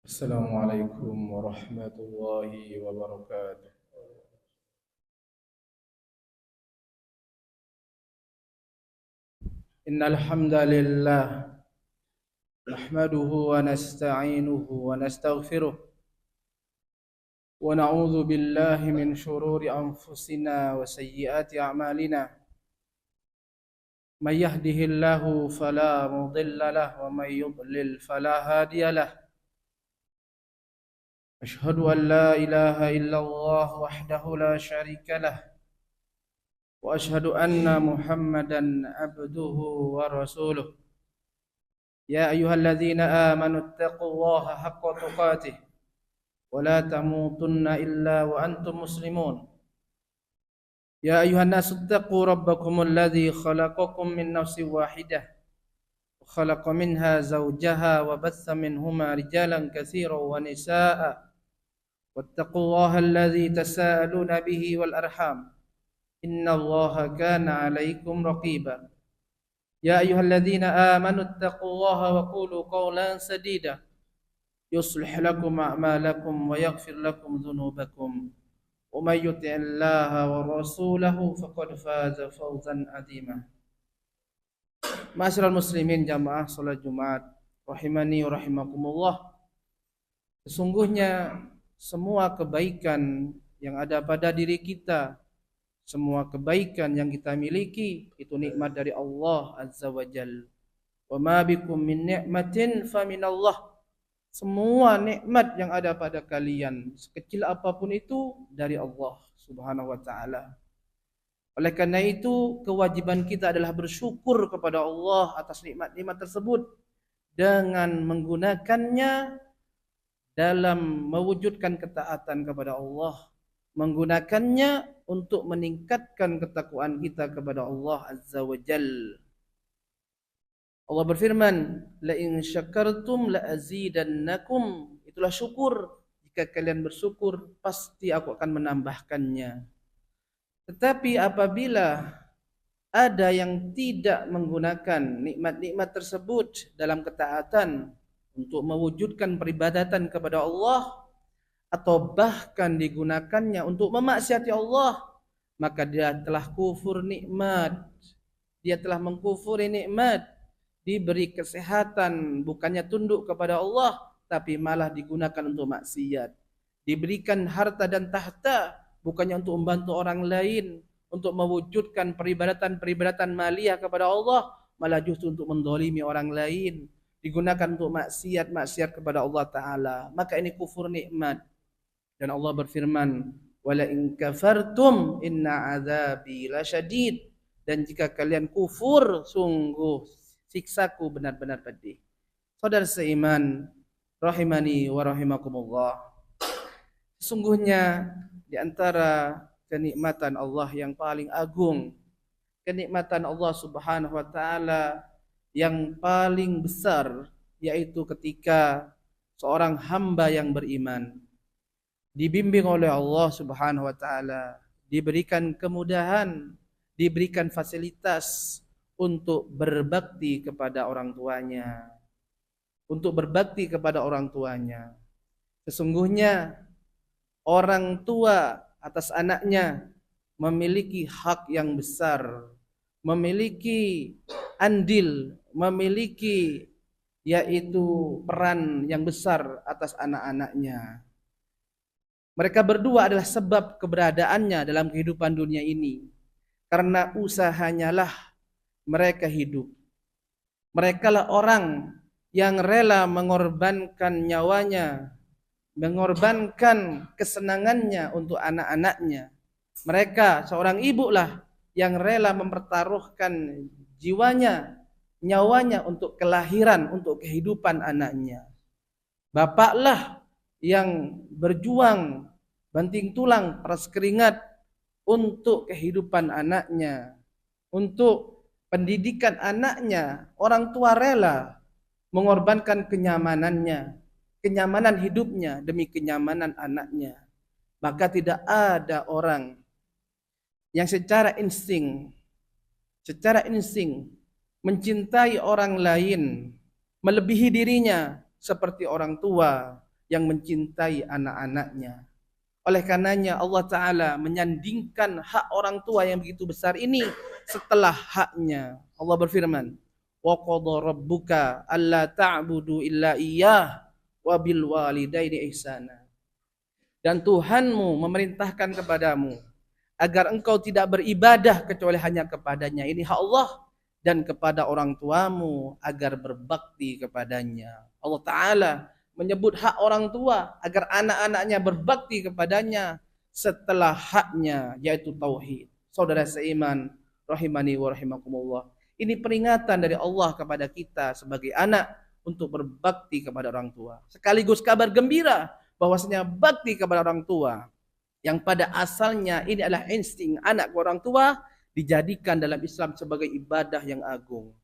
السلام عليكم ورحمة الله وبركاته. إن الحمد لله نحمده ونستعينه ونستغفره ونعوذ بالله من شرور أنفسنا وسيئات أعمالنا. من يهده الله فلا مضل له ومن يضلل فلا هادي له. أشهد أن لا إله إلا الله وحده لا شريك له وأشهد أن محمدا عبده ورسوله. يا أيها الذين آمنوا اتقوا الله حق تقاته ولا تموتن إلا وأنتم مسلمون. يا أيها الناس اتقوا ربكم الذي خلقكم من نفس واحدة وخلق منها زوجها وبث منهما رجالا كثيرا ونساء واتقوا الله الذي تساءلون به والأرحام إن الله كان عليكم رقيبا. يا أيها الذين آمنوا اتقوا الله وقولوا قولا سديدا يصلح لكم أعمالكم ويغفر لكم ذنوبكم ومن يطع الله ورسوله فقد فاز فوزا عظيما. Ma'asyiral muslimin jamaah salat Jumat rahimani wa rahimakumullah. Sesungguhnya semua kebaikan yang ada pada diri kita, semua kebaikan yang kita miliki itu nikmat dari Allah Azza wa Jalla. Wa ma bikum min ni'matin fa minallah. Semua nikmat yang ada pada kalian, sekecil apapun itu dari Allah Subhanahu wa taala. Oleh karena itu, kewajiban kita adalah bersyukur kepada Allah atas nikmat-nikmat tersebut dengan menggunakannya dalam mewujudkan ketaatan kepada Allah, menggunakannya untuk meningkatkan ketakwaan kita kepada Allah Azza wa Jalla. Allah berfirman, la in syakartum la azidannakum. Itulah syukur. Jika kalian bersyukur, pasti aku akan menambahkannya. Tetapi apabila ada yang tidak menggunakan nikmat-nikmat tersebut dalam ketaatan untuk mewujudkan peribadatan kepada Allah, atau bahkan digunakannya untuk memaksiati Allah, maka dia telah kufur nikmat. Dia telah mengkufuri nikmat. Diberi kesehatan, bukannya tunduk kepada Allah, tapi malah digunakan untuk maksiat. Diberikan harta dan tahta, bukannya untuk membantu orang lain, untuk mewujudkan peribadatan maliyah kepada Allah, malah justru untuk mendolimi orang lain. Digunakan untuk maksiat kepada Allah Ta'ala. Maka ini kufur nikmat. Dan Allah berfirman, wala in kafartum inna azabi lasyadid. Dan jika kalian kufur, sungguh siksaku benar-benar pedih. Saudara seiman, rahimani wa rahimakumullah. Sesungguhnya di antara kenikmatan Allah yang paling agung, kenikmatan Allah Subhanahu wa taala yang paling besar, yaitu ketika seorang hamba yang beriman dibimbing oleh Allah Subhanahu wa taala, diberikan kemudahan, diberikan fasilitas untuk berbakti kepada orang tuanya. Untuk berbakti kepada orang tuanya. Sesungguhnya orang tua atas anaknya memiliki hak yang besar, memiliki andil, memiliki yaitu peran yang besar atas anak-anaknya. Mereka berdua adalah sebab keberadaannya dalam kehidupan dunia ini. Karena usahanya lah mereka hidup. Mereka lah orang yang rela mengorbankan nyawanya, mengorbankan kesenangannya untuk anak-anaknya. Mereka seorang ibu lah yang rela mempertaruhkan jiwanya, nyawanya untuk kelahiran, untuk kehidupan anaknya. Bapak lah yang berjuang banting tulang, peras keringat untuk kehidupan anaknya, untuk pendidikan anaknya. Orang tua rela mengorbankan kenyamanannya, kenyamanan hidupnya demi kenyamanan anaknya. Maka tidak ada orang yang secara insting mencintai orang lain melebihi dirinya seperti orang tua, yang mencintai anak-anaknya. Oleh karenanya Allah Ta'ala menyandingkan hak orang tua yang begitu besar ini setelah haknya. Allah berfirman, wa qadha rabbuka alla ta'budu illa iyyah wa bil walidaini ihsana. Dan Tuhanmu memerintahkan kepadamu agar engkau tidak beribadah kecuali hanya kepadanya. Ini hak Allah. Dan kepada orang tuamu agar berbakti kepadanya. Allah Ta'ala menyebut hak orang tua agar anak-anaknya berbakti kepadanya setelah haknya, yaitu tauhid. Saudara seiman, rahimani wa rahimakumullah. Ini peringatan dari Allah kepada kita sebagai anak untuk berbakti kepada orang tua. Sekaligus kabar gembira bahwasanya bakti kepada orang tua yang pada asalnya ini adalah insting anak ke orang tua, dijadikan dalam Islam sebagai ibadah yang agung.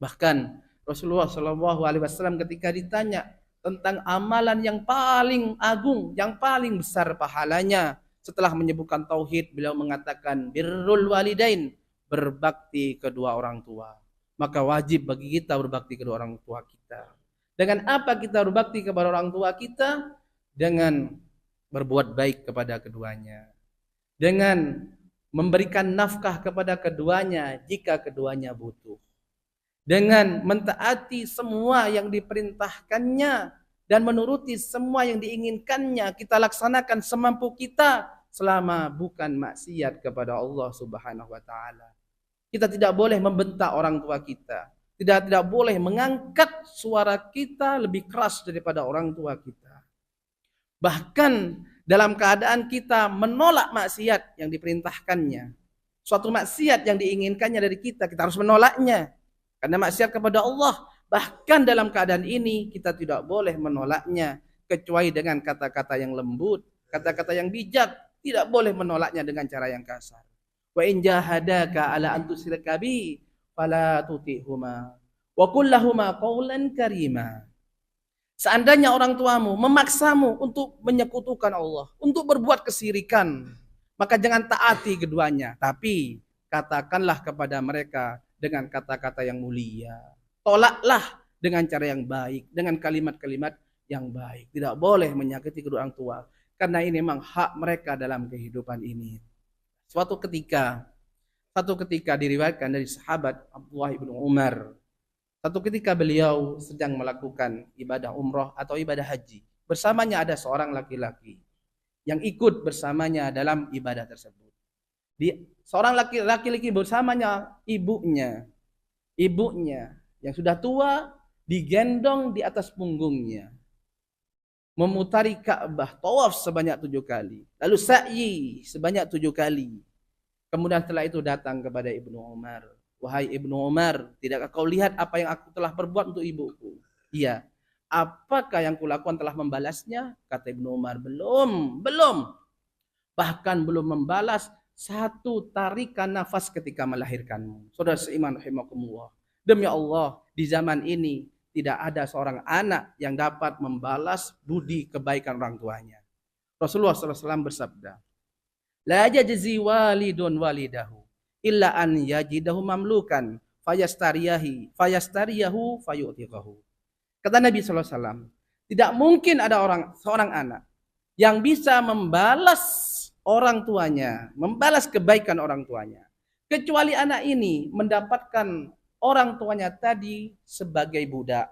Bahkan Rasulullah SAW ketika ditanya tentang amalan yang paling agung, yang paling besar pahalanya, setelah menyebutkan tauhid, beliau mengatakan birrul walidain, berbakti kedua orang tua. Maka wajib bagi kita berbakti kedua orang tua kita. Dengan apa kita berbakti kepada orang tua kita? Dengan berbuat baik kepada keduanya. Dengan memberikan nafkah kepada keduanya jika keduanya butuh. Dengan mentaati semua yang diperintahkannya dan menuruti semua yang diinginkannya, kita laksanakan semampu kita selama bukan maksiat kepada Allah Subhanahu wa taala. Kita tidak boleh membentak orang tua kita. Tidak boleh mengangkat suara kita lebih keras daripada orang tua kita. Bahkan dalam keadaan kita menolak maksiat yang diperintahkannya. Suatu maksiat yang diinginkannya dari kita, kita harus menolaknya. Karena maksiat kepada Allah. Bahkan dalam keadaan ini, kita tidak boleh menolaknya. Kecuali dengan kata-kata yang lembut, kata-kata yang bijak. Tidak boleh menolaknya dengan cara yang kasar. Wa in jahadaka ala an tusyrika bi, fala tuti'huma. Wa qul lahuma qawlan karima. Seandainya orang tuamu memaksamu untuk menyekutukan Allah, untuk berbuat kesirikan, maka jangan taati keduanya, tapi katakanlah kepada mereka dengan kata-kata yang mulia. Tolaklah dengan cara yang baik, dengan kalimat-kalimat yang baik. Tidak boleh menyakiti kedua orang tua, karena ini memang hak mereka dalam kehidupan ini. Suatu ketika diriwayatkan dari sahabat Abdullah bin Umar. Satu ketika beliau sedang melakukan ibadah umroh atau ibadah haji. Bersamanya ada seorang laki-laki yang ikut bersamanya dalam ibadah tersebut. Seorang laki-laki bersamanya ibunya. Ibunya yang sudah tua digendong di atas punggungnya. Memutari Ka'bah, tawaf sebanyak 7 kali. Lalu sa'yi sebanyak 7 kali. Kemudian setelah itu datang kepada Ibnu Umar. Wahai Ibnu Umar, tidakkah kau lihat apa yang aku telah perbuat untuk ibuku? Iya. Apakah yang kulakukan telah membalasnya? Kata Ibnu Umar, belum. Bahkan belum membalas satu tarikan nafas ketika melahirkanmu. Saudara seiman rahimakumullah. Demi Allah, di zaman ini tidak ada seorang anak yang dapat membalas budi kebaikan orang tuanya. Rasulullah SAW bersabda, la yajzi walidun walidahu illa an yajidahu mamlukan fayastariyahu fayu'tiqahu. Kata Nabi SAW, tidak mungkin ada seorang anak yang bisa membalas orang tuanya, membalas kebaikan orang tuanya, kecuali anak ini mendapatkan orang tuanya tadi sebagai budak,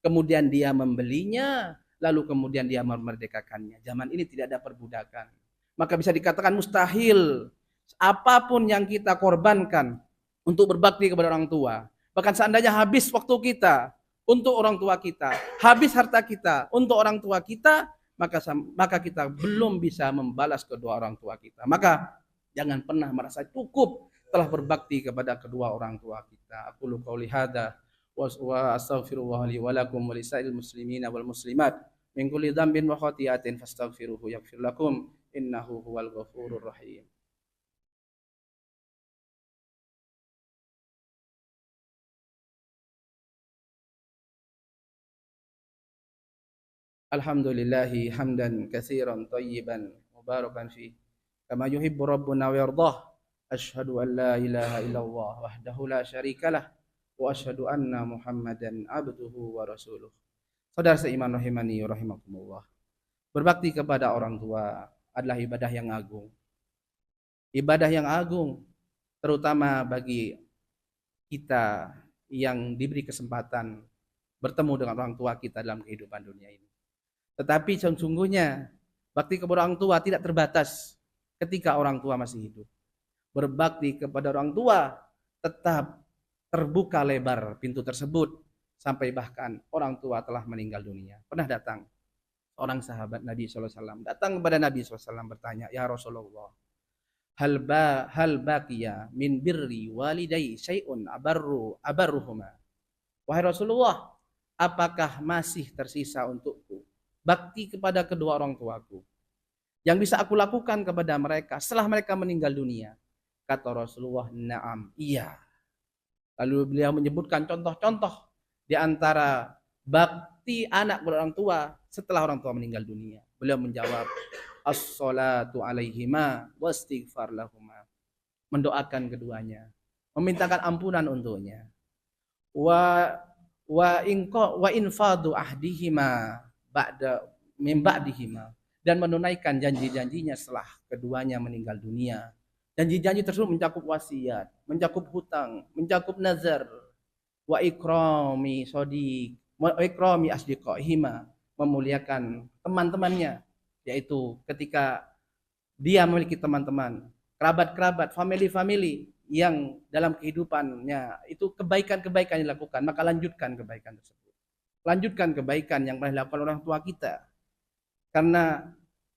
kemudian dia membelinya, lalu kemudian dia memerdekakannya. Zaman ini tidak ada perbudakan, maka bisa dikatakan mustahil apapun yang kita korbankan untuk berbakti kepada orang tua. Bahkan seandainya habis waktu kita untuk orang tua kita, habis harta kita untuk orang tua kita, maka kita belum bisa membalas kedua orang tua kita. Maka jangan pernah merasa cukup telah berbakti kepada kedua orang tua kita. Aku qauli hadza wa astaghfirullah li wa lakum wa lisairil muslimina wal muslimat min kulli dzambin wa khati'atin fastaghfiruhu yaghfir lakum innahu huwal ghafurur rahim. Alhamdulillahi hamdan katsiran thayyiban mubarakan fi kama yuhibbu rabbuna wa yardah. Asyhadu an la ilaha illallah wahdahu la syarikalah wa asyhadu anna Muhammadan abduhu wa rasuluh. Saudara seiman rahimani wa rahimakumullah. Berbakti kepada orang tua adalah ibadah yang agung. Ibadah yang agung terutama bagi kita yang diberi kesempatan bertemu dengan orang tua kita dalam kehidupan dunia ini. Tetapi sesungguhnya bakti kepada orang tua tidak terbatas ketika orang tua masih hidup. Berbakti kepada orang tua tetap terbuka lebar pintu tersebut sampai bahkan orang tua telah meninggal dunia. Pernah datang orang sahabat Nabi SAW datang kepada Nabi SAW bertanya, ya Rasulullah, hal baqiya min birri walidai syai'un abarruhuma. Wahai Rasulullah, apakah masih tersisa untukku bakti kepada kedua orang tuaku yang bisa aku lakukan kepada mereka setelah mereka meninggal dunia? Kata Rasulullah, na'am, iya. Lalu beliau menyebutkan contoh-contoh di antara bakti anak kepada orang tua setelah orang tua meninggal dunia. Beliau menjawab, as-salatu alaihima wastighfar lahuma. Mendoakan keduanya, memintakan ampunan untuknya. Wa infadu ahdihima ba'da min ba'dihima, dan menunaikan janji-janjinya setelah keduanya meninggal dunia. Janji-janji tersebut mencakup wasiat, mencakup hutang, mencakup nazar, wa ikrami sadiq, wa ikrami asdiqaihima, memuliakan teman-temannya, yaitu ketika dia memiliki teman-teman, kerabat-kerabat, family-family yang dalam kehidupannya itu kebaikan-kebaikan dilakukan, maka lanjutkan kebaikan tersebut. Lanjutkan kebaikan yang pernah dilakukan orang tua kita. Karena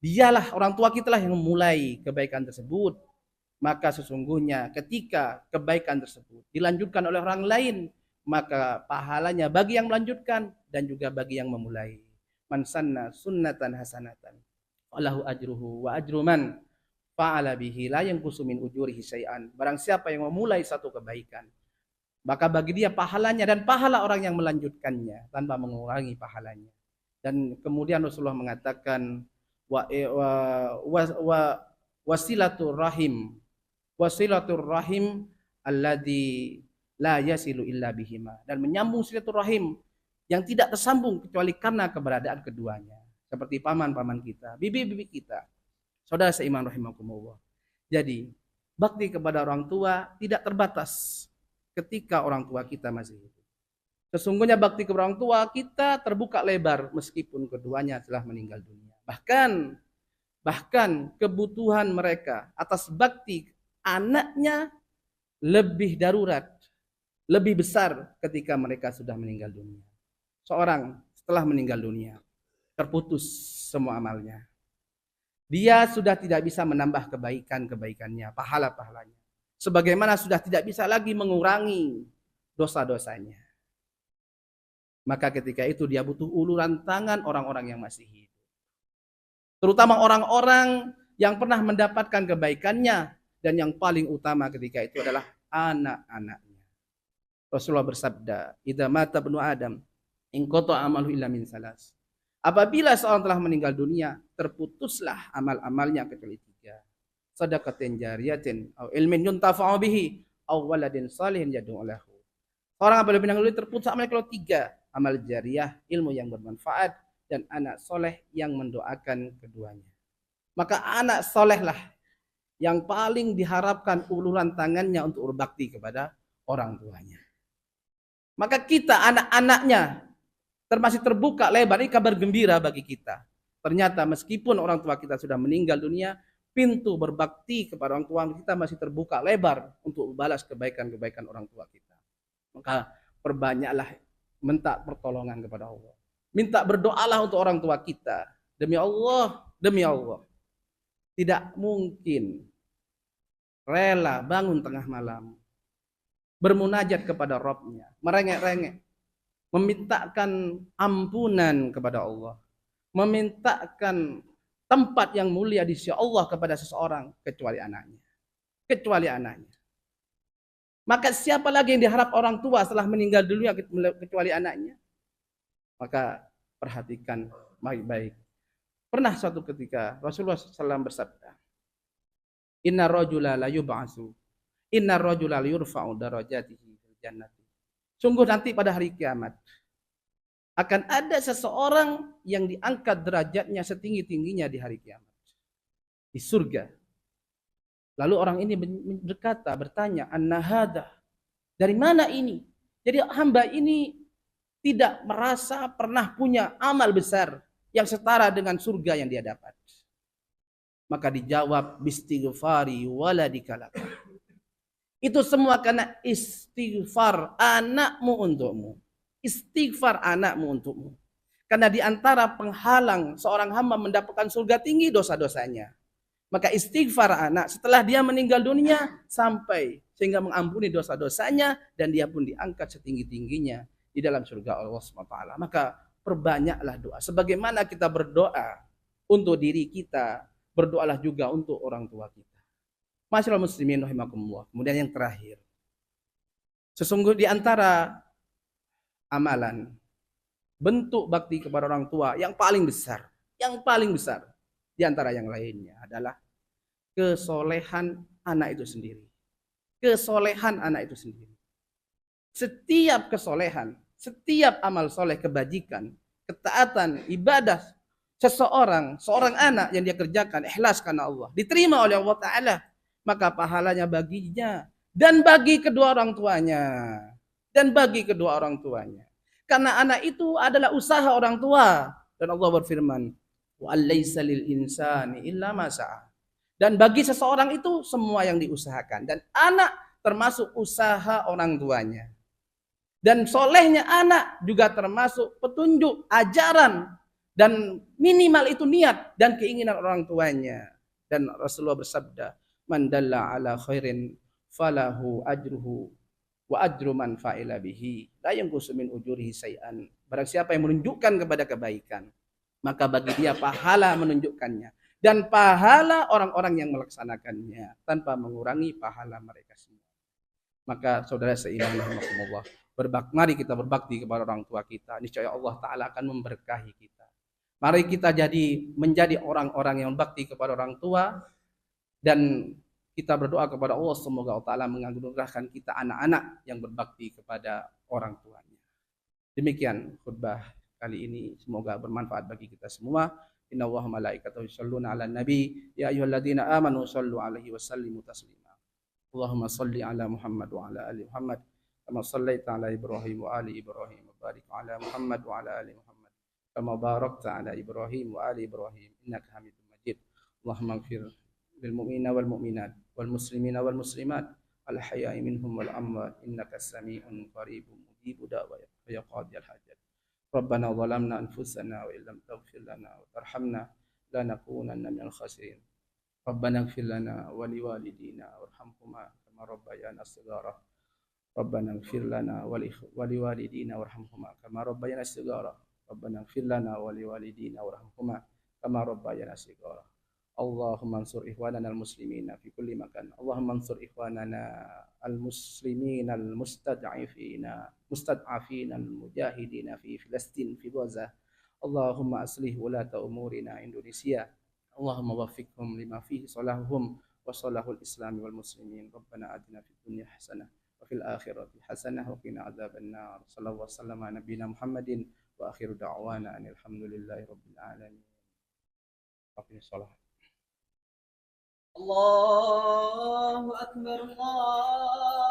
dialah orang tua kita lah yang memulai kebaikan tersebut. Maka sesungguhnya ketika kebaikan tersebut dilanjutkan oleh orang lain, maka pahalanya bagi yang melanjutkan dan juga bagi yang memulai. Man sanna sunnatan hasanatan falahu ajruhu wa ajru man fa'ala bihi la yanqusu min ujurihi syai'an. Barang siapa yang memulai satu kebaikan, maka bagi dia pahalanya dan pahala orang yang melanjutkannya tanpa mengurangi pahalanya. Dan kemudian Rasulullah mengatakan wasilatur rahim alladzi la yasilu illa bihima, dan menyambung silaturahim yang tidak tersambung kecuali karena keberadaan keduanya, seperti paman-paman kita, bibi-bibi kita, saudara seiman rahimakumullah. Jadi bakti kepada orang tua tidak terbatas ketika orang tua kita masih hidup. Sesungguhnya bakti kepada orang tua kita terbuka lebar meskipun keduanya telah meninggal dunia. Bahkan kebutuhan mereka atas bakti anaknya lebih darurat, lebih besar ketika mereka sudah meninggal dunia. Seorang setelah meninggal dunia, terputus semua amalnya. Dia sudah tidak bisa menambah kebaikan-kebaikannya, pahala-pahalanya. Sebagaimana sudah tidak bisa lagi mengurangi dosa-dosanya. Maka ketika itu dia butuh uluran tangan orang-orang yang masih hidup. Terutama orang-orang yang pernah mendapatkan kebaikannya, dan yang paling utama ketika itu adalah anak-anaknya. Rasulullah bersabda, "Idza mata ibnu Adam, in qata amalu illa min salas." Apabila seorang telah meninggal dunia, terputuslah amal-amalnya kecuali 3. Shadaqatin jariyatin aw ilmin yuntafa'u bihi aw waladin shalihin yad'u lahu. Orang apabila meninggal dunia terputus amalnya kecuali 3, amal jariyah, ilmu yang bermanfaat, dan anak soleh yang mendoakan keduanya. Maka anak solehlah yang paling diharapkan uluran tangannya untuk berbakti kepada orang tuanya. Maka kita anak-anaknya termasuk terbuka lebar, ini kabar gembira bagi kita. Ternyata meskipun orang tua kita sudah meninggal dunia, pintu berbakti kepada orang tua kita masih terbuka lebar untuk membalas kebaikan-kebaikan orang tua kita. Maka perbanyaklah minta pertolongan kepada Allah. Minta berdoalah untuk orang tua kita. Demi Allah, tidak mungkin rela bangun tengah malam, bermunajat kepada Rabb-nya, merengek-rengek, memintakan ampunan kepada Allah, memintakan tempat yang mulia di sisi Allah kepada seseorang kecuali anaknya. Maka siapa lagi yang diharap orang tua setelah meninggal dunia kecuali anaknya? Maka perhatikan baik-baik. Pernah suatu ketika Rasulullah SAW bersabda, Inna rajula la yub'atsu, inna rajula la yurfa'u darajatihi fil jannati. Sungguh nanti pada hari kiamat akan ada seseorang yang diangkat derajatnya setinggi-tingginya di hari kiamat, di surga. Lalu orang ini bertanya, "Anna hada?" Dari mana ini? Jadi hamba ini tidak merasa pernah punya amal besar yang setara dengan surga yang dia dapat. Maka dijawab, "Bistighfari waladika. Itu semua karena istighfar anakmu untukmu. Istighfar anakmu untukmu. Karena di antara penghalang seorang hamba mendapatkan surga tinggi dosa-dosanya. Maka istighfar anak setelah dia meninggal dunia sampai sehingga mengampuni dosa-dosanya dan dia pun diangkat setinggi-tingginya di dalam surga Allah SWT. Maka perbanyaklah doa. Sebagaimana kita berdoa untuk diri kita, berdoalah juga untuk orang tua kita. Masyaallah muslimin rahimakumullah. Kemudian yang terakhir, sesungguh di antara amalan bentuk bakti kepada orang tua yang paling besar di antara yang lainnya adalah kesolehan anak itu sendiri. Kesolehan anak itu sendiri. Setiap kesolehan, setiap amal soleh, kebajikan, ketaatan, ibadah seorang anak yang dia kerjakan ikhlas karena Allah, diterima oleh Allah Ta'ala, maka pahalanya baginya dan bagi kedua orang tuanya. Karena anak itu adalah usaha orang tua. Dan Allah berfirman, "Wa laisa lil insani illa ma sa'a." Dan bagi seseorang itu semua yang diusahakan. Dan anak termasuk usaha orang tuanya. Dan solehnya anak juga termasuk petunjuk, ajaran. Dan minimal itu niat dan keinginan orang tuanya. Dan Rasulullah bersabda, "Man dalla ala khairin falahu ajruhu wa ajru man fa'ila bihi la yanqusu min ujurihi syai'an." Barang siapa yang menunjukkan kepada kebaikan, maka bagi dia pahala menunjukkannya dan pahala orang-orang yang melaksanakannya tanpa mengurangi pahala mereka semua. Maka saudara seiman rahimakumullah, mari kita berbakti kepada orang tua kita, niscaya Allah Ta'ala akan memberkahi kita. Mari kita menjadi orang-orang yang berbakti kepada orang tua, dan kita berdoa kepada Allah semoga Allah Ta'ala menganugerahkan kita anak-anak yang berbakti kepada orang tuanya. Demikian khutbah kali ini, semoga bermanfaat bagi kita semua. Inna Allaha malaikatahu yusholluna 'alan nabi ya ayyuhalladzina amanu shallu 'alaihi wa sallimu taslima. Allahumma shalli 'ala Muhammad wa 'ala ali Muhammad kama shallaita 'ala Ibrahim wa ali Ibrahim wa barik 'ala Muhammad wa 'ala ali Muhammad kama barakta 'ala Ibrahim wa ali Ibrahim innaka Hamidum Majid. Allahumma ighfir lil mu'minina wal mu'minat wal muslimina wal muslimat al ahya'i minhum wal amwat innaka sami'un qaribun mujibud da'wat ya qadiyal hajat. Rabbana zalamna anfusana wa illam taghfir lana wa tarhamna lanakunanna minal khasirin. Rabbana ighfir lana wa liwalidina warhamhuma kama rabbayana shighara. Rabbana ighfir lana wa liwalidina warhamhuma kama rabbayana shighara. Rabbana ighfir lana wa liwalidina warhamhuma kama rabbayana shighara. Allahumma ansur ikhwanana al-muslimina fi kulli makan. Allahumma ansur ikhwanana al-muslimina al-mustad'afina al-mujahidina fi Filistin fi Gaza. Allahumma aslih ulata umurina Indonesia. Allahumma waffiqhum lima fihi salahuhum wa salahul islami wal muslimin. Rabbana atina fid dunya hasanah wa fil akhirati hasanah wa qina adzabannar. Sallallahu wasallam ala nabiyyina Muhammadin wa akhiru da'wana alhamdulillahi rabbil alamin. Aqimus shalah. الله أكبر الله